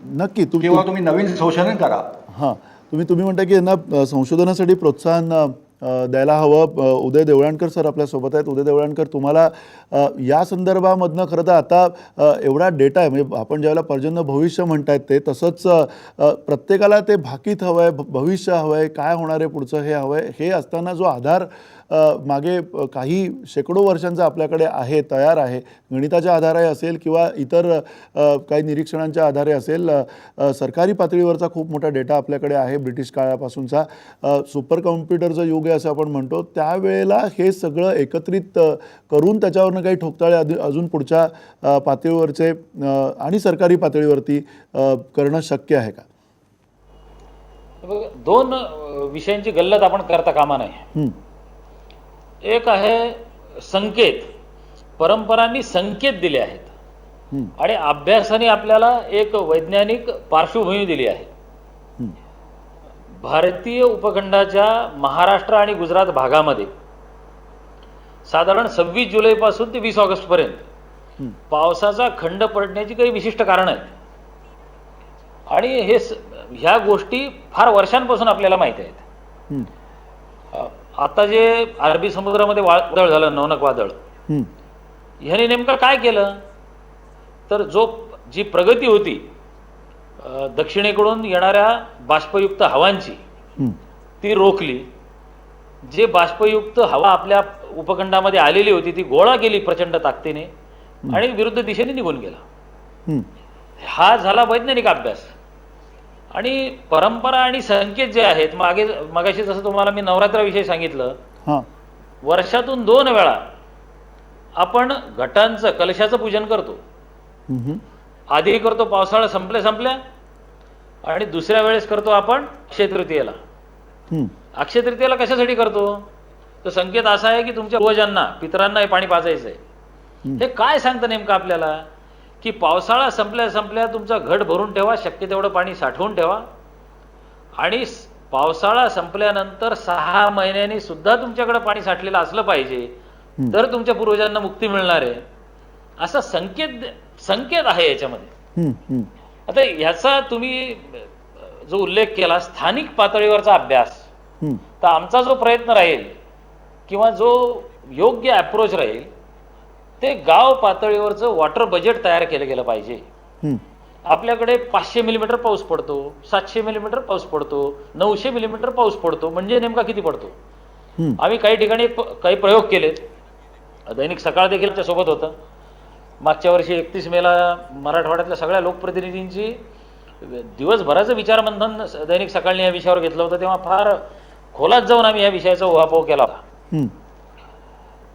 नक्की किंवा तुम्ही नवीन संशोधन करा. हां, तुम्ही म्हणता की यांना संशोधनासाठी प्रोत्साहन द्यायला हवं. उदय देवळाणकर सर आपल्यासोबत आहेत. उदय देवळाणकर, तुम्हाला या संदर्भामधनं खरं तर आता एवढा डेटा आहे, म्हणजे आपण ज्यावेळेला पर्जन्य भविष्य म्हणतायत ते तसंच प्रत्येकाला ते भाकीत हवं आहे, भविष्य हवं आहे, काय होणार आहे पुढचं हे हवं आहे. हे असताना जो आधार मागे काही शेकडो वर्षांचा आपल्याकडे आहे, तयार आहे, गणिताच्या आधारे असेल किंवा इतर काही निरीक्षणांच्या आधारे असेल, सरकारी पातळीवरचा खूप मोठा डेटा आपल्याकडे आहे ब्रिटिश काळापासूनचा. सुपर कॉम्प्युटरचं युग आहे असं आपण म्हणतो. त्यावेळेला हे सगळं एकत्रित करून त्याच्यावरनं काही ठोकताळे अजून पुढच्या पातळीवरचे आणि सरकारी पातळीवरती करणं शक्य आहे का? दोन विषयांची गल्लत आपण करता कामा नये. एक आहे संकेत. परंपरांनी संकेत दिले आहेत आणि अभ्यासाने आपल्याला एक वैज्ञानिक पार्श्वभूमी दिली आहे. भारतीय उपखंडाच्या महाराष्ट्र आणि गुजरात भागामध्ये साधारण 26 जुलैपासून ते 20 ऑगस्ट पर्यंत पावसाचा खंड पडण्याची काही विशिष्ट कारणं आहेत आणि ह्या गोष्टी फार वर्षांपासून आपल्याला माहिती आहेत. आता जे अरबी समुद्रामध्ये वादळ झालं, नवनक वादळ, ह्याने नेमकं काय केलं तर जी प्रगती होती दक्षिणेकडून येणाऱ्या बाष्पयुक्त हवांची ती रोखली. जे बाष्पयुक्त हवा आपल्या उपखंडामध्ये आलेली होती ती गोळा केली प्रचंड ताकदीने आणि विरुद्ध दिशेने निघून गेला. हा झाला वैज्ञानिक अभ्यास. आणि परंपरा आणि संकेत जे आहेत, मगाशी जसं तुम्हाला मी नवरात्राविषयी सांगितलं, वर्षातून 2 वेळा आपण घटांचं, कलशाचं पूजन करतो. आधी करतो पावसाळा संपल्या आणि दुसऱ्या वेळेस करतो आपण अक्षय तृतीयेला. अक्षय तृतीयेला कशासाठी करतो तर संकेत असा आहे की तुमच्या पूर्वजांना, पितरांना हे पाणी पाजायचं आहे. हे काय सांगतं नेमकं आपल्याला की पावसाळा संपल्या तुमचा घट भरून ठेवा, शक्य तेवढं पाणी साठवून ठेवा आणि पावसाळा संपल्यानंतर 6 महिन्यांनी सुद्धा तुमच्याकडे पाणी साठलेलं असलं पाहिजे, तर तुमच्या पूर्वजांना मुक्ती मिळणार आहे. असा संकेत आहे याच्यामध्ये. आता ह्याचा तुम्ही जो उल्लेख केला स्थानिक पातळीवरचा अभ्यास, तर आमचा जो प्रयत्न राहील किंवा जो योग्य अप्रोच राहील ते गाव पातळीवरचं वॉटर बजेट तयार केलं गेलं पाहिजे. आपल्याकडे 500 मिलीमीटर पाऊस पडतो, 700 मिलीमीटर पाऊस पडतो, 900 मिलीमीटर पाऊस पडतो, म्हणजे नेमका किती पडतो. आम्ही काही ठिकाणी काही प्रयोग केलेत. दैनिक सकाळ देखील आमच्या सोबत होतं. मागच्या वर्षी 31 मेला मराठवाड्यातल्या सगळ्या लोकप्रतिनिधींची दिवसभराचं विचारमंथन दैनिक सकाळने या विषयावर घेतलं होतं. तेव्हा फार खोलात जाऊन आम्ही या विषयाचा उहापोह केला होता.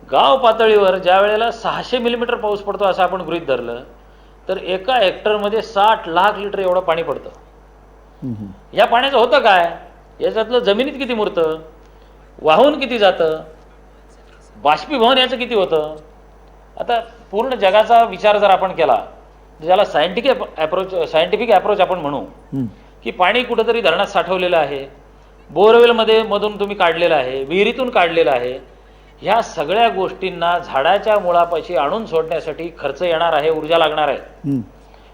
गाव पातळीवर ज्या वेळेला 600 मिलीमीटर पाऊस पडतो असं आपण गृहीत धरलं तर एका हेक्टरमध्ये 60 लाख लिटर एवढं पाणी पडतं. या पाण्याचं होतं काय, याच्यातलं जमिनीत किती मुरतं, वाहून किती जातं, बाष्पीभवन याचं किती होतं. आता पूर्ण जगाचा विचार जर आपण केला, ज्याला सायंटिफिक अप्रोच आपण म्हणू, की पाणी कुठंतरी धरणात साठवलेलं आहे, बोरवेलमध्ये मधून तुम्ही काढलेलं आहे, विहिरीतून काढलेलं आहे, ह्या सगळ्या गोष्टींना झाडाच्या मुळापाशी आणून सोडण्यासाठी खर्च येणार आहे, ऊर्जा लागणार आहे.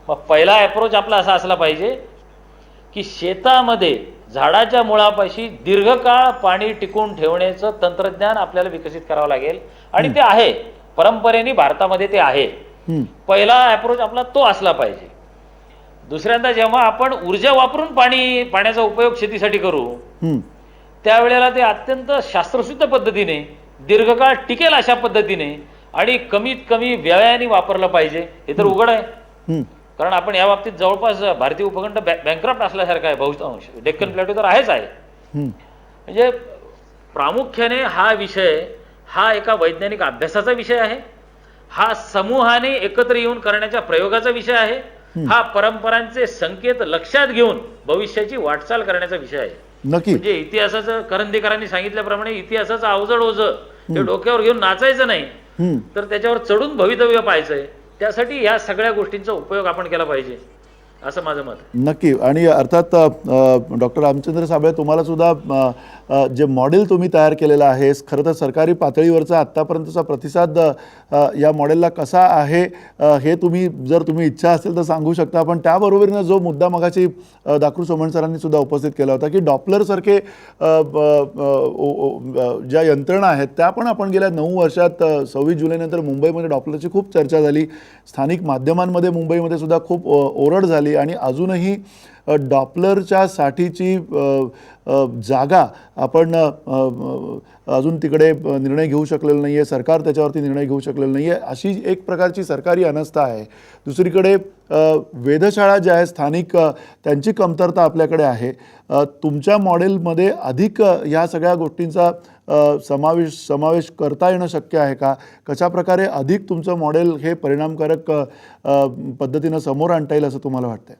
मग पहिला अप्रोच आपला असा असला पाहिजे की शेतामध्ये झाडाच्या मुळापाशी दीर्घकाळ पाणी टिकून ठेवण्याचं तंत्रज्ञान आपल्याला विकसित करावं लागेल आणि ते आहे. परंपरेने भारतामध्ये ते आहे. पहिला अप्रोच आपला तो असला पाहिजे. दुसऱ्यांदा जेव्हा आपण ऊर्जा वापरून पाण्याचा उपयोग शेतीसाठी करू त्यावेळेला ते अत्यंत शास्त्रशुद्ध पद्धतीने, दीर्घकाळ टिकेल अशा पद्धतीने आणि कमीत कमी व्ययाने वापरलं पाहिजे. हे तर उघड आहे, कारण आपण या बाबतीत जवळपास भारतीय उपखंड बँकरप्ट असल्यासारखा आहे. बहुतांश डेक्कन प्लॅटो तर आहेच आहे. म्हणजे प्रामुख्याने हा विषय हा एका वैज्ञानिक अभ्यासाचा विषय आहे. हा समूहाने एकत्र येऊन करण्याच्या प्रयोगाचा विषय आहे. हा परंपरांचे संकेत लक्षात घेऊन भविष्याची वाटचाल करण्याचा विषय आहे. म्हणजे इतिहासाचं करंदीकरांनी सांगितल्याप्रमाणे इतिहासाचं अवजड ओझं हे डोक्यावर घेऊन नाचायचं नाही, तर त्याच्यावर चढून भवितव्य पाहायचंय. त्यासाठी ह्या सगळ्या गोष्टींचा उपयोग आपण केला पाहिजे. असं माझं मत आहे. नक्की. आणि अर्थात डॉक्टर रामचंद्र साबळे, तुम्हाला सुद्धा जे मॉडेल तुम्ही तयार केलेलं आहे, खरं तर सरकारी पातळीवरचा आत्तापर्यंतचा प्रतिसाद या मॉडेलला कसा आहे हे तुम्ही, जर तुम्ही इच्छा असेल तर सांगू शकता. पण त्याबरोबरीनं जो मुद्दा मगाशी दाखरू सोमण सरांनी सुद्धा उपस्थित केला होता की डॉपलरसारखे ज्या यंत्रणा आहेत त्या पण आपण गेल्या 9 वर्षात 26 जुलैनंतर मुंबईमध्ये डॉपलरची खूप चर्चा झाली. स्थानिक माध्यमांमध्ये मुंबईमध्ये सुद्धा खूप ओरड झाली आणि अजूनही डॉपलरच्या साठीची जागा आपण अजून तिकडे निर्णय घेऊ शकलेलं नाही आहे. सरकार त्याच्यावरती निर्णय घेऊ शकलेलं नाही आहे. अशी एक प्रकारची सरकारी अनास्था आहे. दुसरीकडे वेधशाळा ज्या आहेत स्थानिक, त्यांची कमतरता आपल्याकडे आहे. तुमच्या मॉडेलमध्ये अधिक ह्या सगळ्या गोष्टींचा समावेश करता येणं शक्य आहे का? कशाप्रकारे अधिक तुमचं मॉडेल हे परिणामकारक पद्धतीनं समोर आणता येईल असं तुम्हाला वाटतंय?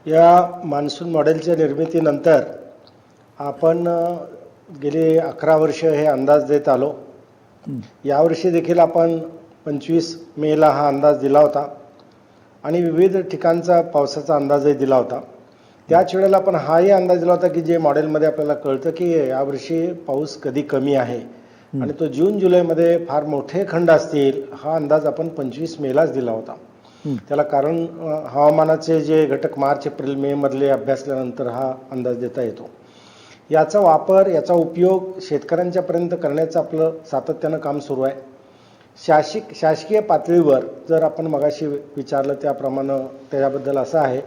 या मान्सून मॉडेलच्या निर्मितीनंतर आपण गेली 11 वर्ष हे अंदाज देत आलो. यावर्षी देखील आपण 25 मेला हा अंदाज दिला होता आणि विविध ठिकाणचा पावसाचा अंदाजही दिला होता. त्याच वेळेला आपण हाही अंदाज दिला होता की जे मॉडेलमध्ये आपल्याला कळतं की यावर्षी पाऊस कधी कमी आहे आणि तो जून जुलैमध्ये फार मोठे खंड असतील, हा अंदाज आपण 25 मेलाच दिला होता. त्याला कारण हवामानाचे जे घटक मार्च एप्रिल मे मधले अभ्यासल्यानंतर हा अंदाज देता येतो. याचा वापर, याचा उपयोग शेतकऱ्यांच्यापर्यंत करण्याचं आपलं सातत्यानं काम सुरू आहे. शासकीय पातळीवर जर आपण मगाशी विचारलं त्याप्रमाणे त्याच्याबद्दल असं आहे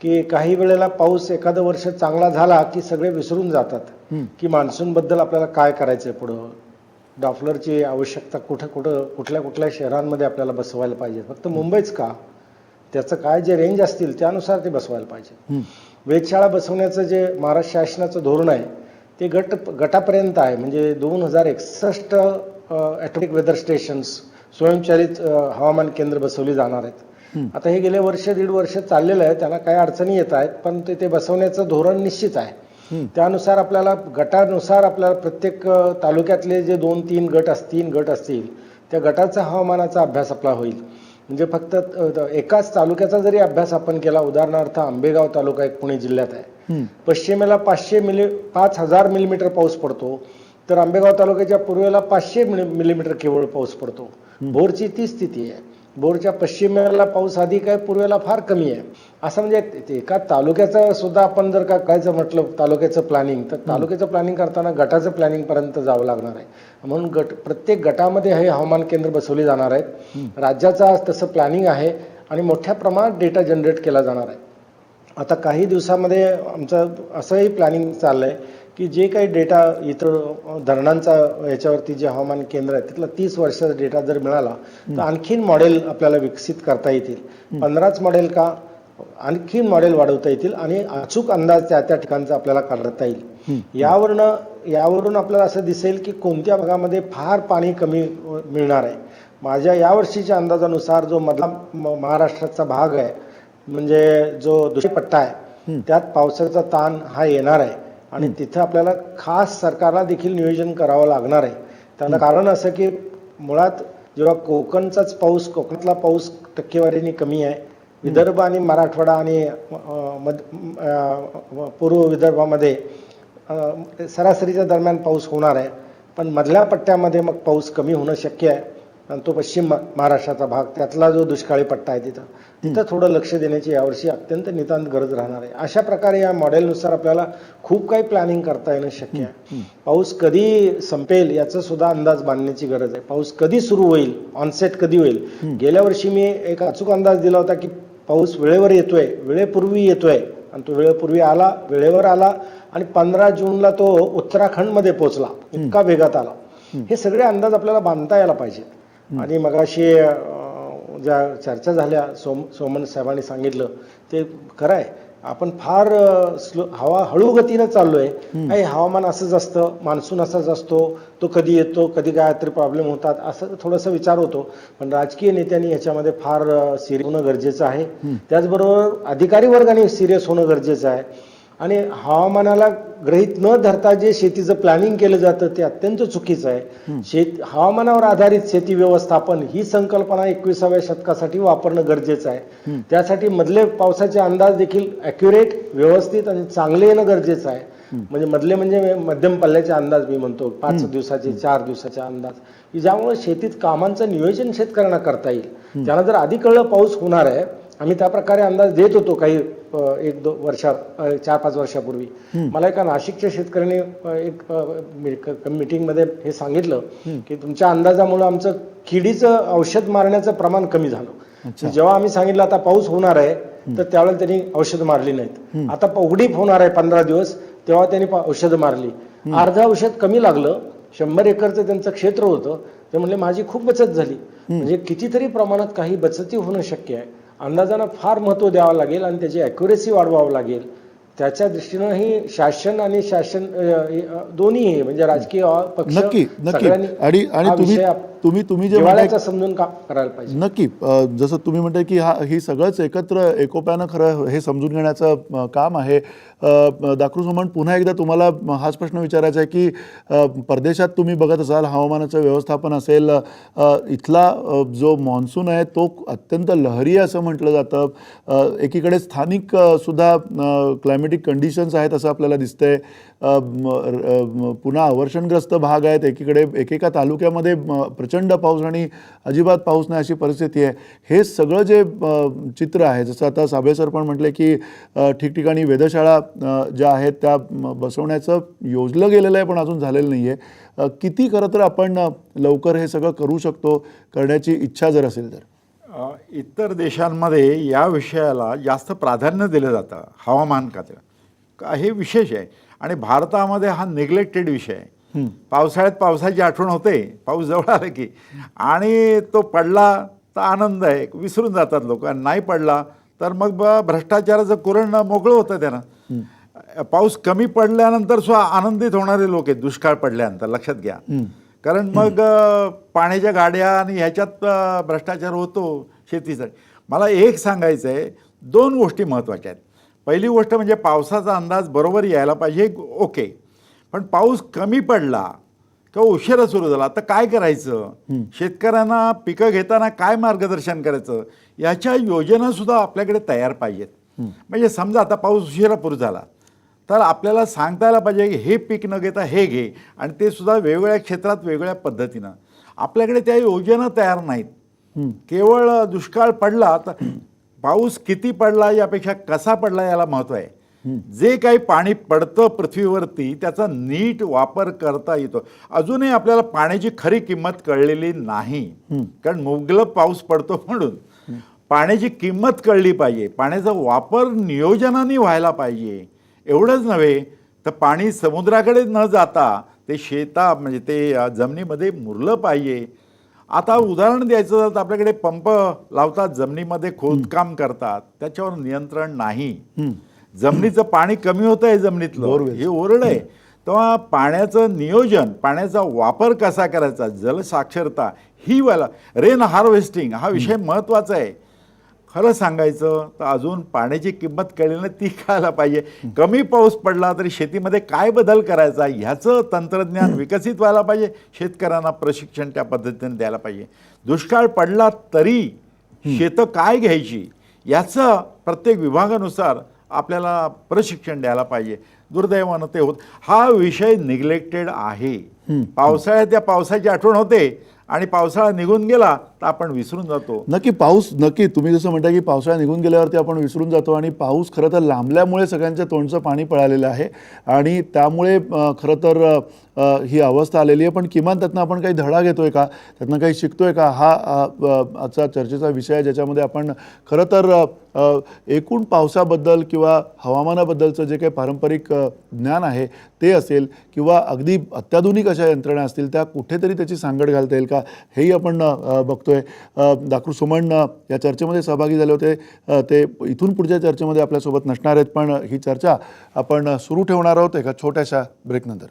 की काही वेळेला पाऊस एखादं वर्ष चांगला झाला की सगळे विसरून जातात की मान्सूनबद्दल आपल्याला काय करायचं आहे पुढं. डॉपलरची आवश्यकता कुठल्या शहरांमध्ये आपल्याला बसवायला पाहिजे, फक्त मुंबईच का, त्याचं काय जे रेंज असतील त्यानुसार ते बसवायला पाहिजे. वेधशाळा बसवण्याचं जे महाराष्ट्र शासनाचं धोरण आहे ते गटापर्यंत आहे. म्हणजे 2061 ॲटॉमिक वेदर स्टेशन्स, स्वयंचलित हवामान केंद्र बसवली जाणार आहेत. आता हे गेले वर्ष दीड वर्ष चाललेलं आहे, त्याला काही अडचणी येत आहेत, पण ते बसवण्याचं धोरण निश्चित आहे. त्यानुसार आपल्याला गटानुसार आपल्याला प्रत्येक तालुक्यातले जे 2-3 गट असतील त्या गटाचा हवामानाचा अभ्यास आपला होईल. म्हणजे फक्त एकाच तालुक्याचा जरी अभ्यास आपण केला, उदाहरणार्थ आंबेगाव तालुका एक पुणे जिल्ह्यात आहे, पश्चिमेला 5,000 मिलीमीटर पाऊस पडतो, तर आंबेगाव तालुक्याच्या पूर्वेला 500 मिलीमीटर केवळ पाऊस पडतो. भोरची ती स्थिती आहे. भोरच्या पश्चिमेला पाऊस अधिक आहे, पूर्वेला फार कमी आहे. असं म्हणजे एका तालुक्याचं सुद्धा आपण जर का करायचं म्हटलं तालुक्याचं प्लॅनिंग, तर तालुक्याचं प्लॅनिंग करताना गटाचं प्लॅनिंग पर्यंत जावं लागणार आहे. म्हणून प्रत्येक गटामध्ये हे हवामान केंद्र बसवली जाणार आहेत. राज्याचा तसं प्लॅनिंग आहे आणि मोठ्या प्रमाणात डेटा जनरेट केला जाणार आहे. आता काही दिवसामध्ये आमचं असंही प्लॅनिंग चाललं आहे की जे काही डेटा इतर धरणांचा याच्यावरती जे हवामान केंद्र आहे तिथला 30 वर्षाचा डेटा जर मिळाला तर आणखीन मॉडेल आपल्याला विकसित करता येतील. 15च मॉडेल का, आणखीन मॉडेल वाढवता येतील आणि अचूक अंदाज त्या ठिकाणचा आपल्याला काढता येईल. यावरून आपल्याला असं दिसेल की कोणत्या भागामध्ये फार पाणी कमी मिळणार आहे. माझ्या यावर्षीच्या अंदाजानुसार जो मधला महाराष्ट्राचा भाग आहे, म्हणजे जो दुसरा पट्टा आहे, त्यात पावसाचा ताण हा येणार आहे आणि तिथं आपल्याला खास सरकारला देखील नियोजन करावं लागणार आहे. त्याला कारण असं की मुळात जेव्हा कोकणातला पाऊस टक्केवारीने कमी आहे, विदर्भ आणि मराठवाडा आणि पूर्व विदर्भामध्ये सरासरीच्या दरम्यान पाऊस होणार आहे, पण मधल्या पट्ट्यामध्ये मग पाऊस कमी होणं शक्य आहे. आणि तो पश्चिम महाराष्ट्राचा भाग, त्यातला जो दुष्काळी पट्टा आहे तिथं थोडं लक्ष देण्याची यावर्षी अत्यंत नितांत गरज राहणार आहे. अशा प्रकारे या मॉडेलनुसार आपल्याला खूप काही प्लॅनिंग करता येणं शक्य आहे. पाऊस कधी संपेल याचा सुद्धा अंदाज बांधण्याची गरज आहे. पाऊस कधी सुरू होईल, ऑनसेट कधी होईल. गेल्या वर्षी मी एक अचूक अंदाज दिला होता की पाऊस वेळेवर येतोय, वेळेपूर्वी येतोय, आणि तो वेळेपूर्वी आला, वेळेवर आला आणि 15 जूनला तो उत्तराखंडमध्ये पोहोचला, इतका वेगात आला. हे सगळे अंदाज आपल्याला बांधता यायला पाहिजे. आणि मगाशी ज्या चर्चा झाल्या, सोमन साहेबांनी सांगितलं ते खरं आहे. आपण फार हवा हळू गतीनं चाललोय. काही हवामान असंच असतं, मान्सून असाच असतो, तो कधी येतो, कधी काय तरी प्रॉब्लेम होतात, असं थोडासा विचार होतो. पण राजकीय नेत्यांनी ह्याच्यामध्ये फार सिरियस होणं गरजेचं आहे. त्याचबरोबर अधिकारी वर्गाने सिरियस होणं गरजेचं आहे. आणि हवामानाला गृहीत न धरता जे शेतीचं प्लॅनिंग केलं जातं ते अत्यंत चुकीचं आहे. हवामानावर आधारित शेती व्यवस्थापन ही संकल्पना 21व्या शतकासाठी वापरणं गरजेचं आहे. त्यासाठी मधले पावसाचे अंदाज देखील ॲक्युरेट, व्यवस्थित आणि चांगले येणं गरजेचं आहे. म्हणजे मधले म्हणजे मध्यम पल्ल्याचे अंदाज मी म्हणतो, 5 दिवसाचे, 4 दिवसाचे अंदाज, की ज्यामुळे शेतीत कामांचं नियोजन शेतकऱ्यांना करता येईल. त्यांना जर आधी कळलं पाऊस होणार आहे, आम्ही त्या प्रकारे अंदाज देत होतो काही 4-5 वर्षापूर्वी. मला एका नाशिकच्या शेतकऱ्याने एक मीटिंगमध्ये हे सांगितलं की तुमच्या अंदाजामुळे आमचं किडीचं औषध मारण्याचं प्रमाण कमी झालं. जेव्हा आम्ही सांगितलं आता पाऊस होणार आहे तर त्यावेळेला त्यांनी औषध मारली नाहीत. आता उघडीप होणार आहे 15 दिवस, तेव्हा त्यांनी औषधं मारली. अर्ध औषध कमी लागलं. 100 एकरचं त्यांचं क्षेत्र होतं. ते म्हणले माझी खूप बचत झाली. म्हणजे कितीतरी प्रमाणात काही बचती होणं शक्य आहे. अंदाजांना फार महत्त्व द्यावं लागेल आणि त्याची ॲक्युरेसी वाढवावं लागेल. त्याच्या दृष्टीनं ही शासन आणि शासन दोन्ही म्हणजे राजकीय पक्ष नक्की सगळ्यांनी आणि हा विषय तुम्ही जे जिव्हाळ्याचा समजून काम करायला पाहिजे. नक्की जसं तुम्ही म्हणताय की ही सगळंच एकत्र एकोप्यानं खरं हे समजून घेण्याचं काम आहे. दाखरू सोमण, पुन्हा एकदा तुम्हाला हाच प्रश्न विचारायचा आहे की परदेशात तुम्ही बघत असाल, हवामानाचं व्यवस्थापन असेल, इथला जो मान्सून आहे तो अत्यंत लहरी असं म्हटलं जातं. एकीकडे स्थानिक सुद्धा क्लायमेटिक कंडिशन्स आहेत असं आपल्याला दिसतंय. पुन्हा अवर्षणग्रस्त भाग आहेत एकीकडे, एकेका तालुक्यामध्ये प्रचंड पाऊस आणि अजिबात पाऊस नाही अशी परिस्थिती आहे. हे सगळं जे चित्र आहे, जसं आता साबळे सर पण म्हटले की ठिकठिकाणी वेधशाळा ज्या आहेत त्या बसवण्याचं योजलं गेलेलं आहे पण अजून झालेलं नाही आहे. किती खरं तर आपण लवकर हे सगळं करू शकतो, करण्याची इच्छा जर असेल तर? इतर देशांमध्ये या विषयाला जास्त प्राधान्य दिलं जातं हवामान खात्याला. हे विशेष आहे आणि भारतामध्ये हा निग्लेक्टेड विषय आहे. पावसाळ्यात पावसाची आठवण होते, पाऊस जवळ आला की, आणि तो पडला तर आनंद आहे, विसरून जातात लोक. नाही पडला तर मग भ्रष्टाचाराचं कुरण मोकळं होतं त्यानं. पाऊस कमी पडल्यानंतर सुद्धा आनंदित होणारे लोक आहेत दुष्काळ पडल्यानंतर, लक्षात घ्या. कारण मग पाण्याच्या गाड्या आणि ह्याच्यात भ्रष्टाचार होतो शेतीसाठी. मला एक सांगायचं आहे, 2 गोष्टी महत्त्वाच्या आहेत. पहिली गोष्ट म्हणजे पावसाचा अंदाज बरोबर यायला पाहिजे, ओके. पण पाऊस कमी पडला किंवा उशिरा सुरू झाला तर काय करायचं, शेतकऱ्यांना पिकं घेताना काय मार्गदर्शन करायचं, याच्या योजनासुद्धा आपल्याकडे तयार पाहिजेत. म्हणजे समजा आता पाऊस उशिरा सुरू झाला तर आपल्याला सांगता यायला पाहिजे की हे पीक न घेता हे घे, आणि ते सुद्धा वेगवेगळ्या क्षेत्रात वेगवेगळ्या पद्धतीनं. आपल्याकडे त्या योजना तयार नाहीत. केवळ दुष्काळ पडला तर पाऊस किती पडला यापेक्षा कसा पडला याला महत्त्व आहे. जे काही पाणी पडतं पृथ्वीवरती त्याचा नीट वापर करता येतो. अजूनही आपल्याला पाण्याची खरी किंमत कळलेली नाही, कारण मुबलक पाऊस पडतो म्हणून. पाण्याची किंमत कळली पाहिजे, पाण्याचा वापर नियोजनाने व्हायला पाहिजे. एवढंच नव्हे तर पाणी समुद्राकडे न जाता ते म्हणजे ते जमिनीमध्ये मुरलं पाहिजे. आता उदाहरण द्यायचं तर आपल्याकडे पंप लावतात, जमिनीमध्ये खोदकाम करतात, त्याच्यावर नियंत्रण नाही. जमिनीचं पाणी कमी होतं आहे जमिनीतलं, हे ओरड आहे. तेव्हा पाण्याचं नियोजन, पाण्याचा वापर कसा करायचा, जलसाक्षरता ही वाला, रेन हार्वेस्टिंग हा विषय महत्त्वाचा आहे. खरं सांगायचं तर अजून पाण्याची किंमत कळली नाही, ती कळायला पाहिजे. कमी पाऊस पडला तरी शेतीमध्ये काय बदल करायचा ह्याचं तंत्रज्ञान विकसित व्हायला पाहिजे. शेतकऱ्यांना प्रशिक्षण त्या पद्धतीने द्यायला पाहिजे. दुष्काळ पडला तरी शेतं काय घ्यायची याचं प्रत्येक विभागानुसार आपल्याला प्रशिक्षण द्यायला पाहिजे. दुर्दैवानं ते होत, हा विषय निग्लेक्टेड आहे. पावसाळ्यात त्या पावसाची आठवण होते आणि पावसाळा निघून गेला तर आपण विसरून जातो. नक्की तुम्ही जसं म्हणता की पावसाळा निघून गेल्यावरती आपण विसरून जातो, आणि पाऊस खरं तर लांबल्यामुळे सगळ्यांच्या तोंडचं पाणी पळालेलं आहे आणि त्यामुळे खरं तर ही अवस्था आलेली आहे. पण किमान त्यातनं आपण काही धडा घेतोय का, त्यातनं काही शिकतोय का, हा आजचा चर्चेचा विषय आहे, ज्याच्यामध्ये आपण खरं तर एकूण पावसाबद्दल किंवा हवामानाबद्दलचं जे काही पारंपरिक ज्ञान आहे ते असेल किंवा अगदी अत्याधुनिक अशा यंत्रणा असतील त्या कुठेतरी त्याची सांगड घालता येईल का, हेही आपण बघतोय. दाखरू सोमण या चर्चेमध्ये सहभागी झाले होते. ते इथून पुढच्या चर्चेमध्ये आपल्यासोबत नसणार आहेत, पण ही चर्चा आपण सुरू ठेवणार आहोत एका छोट्याशा ब्रेकनंतर.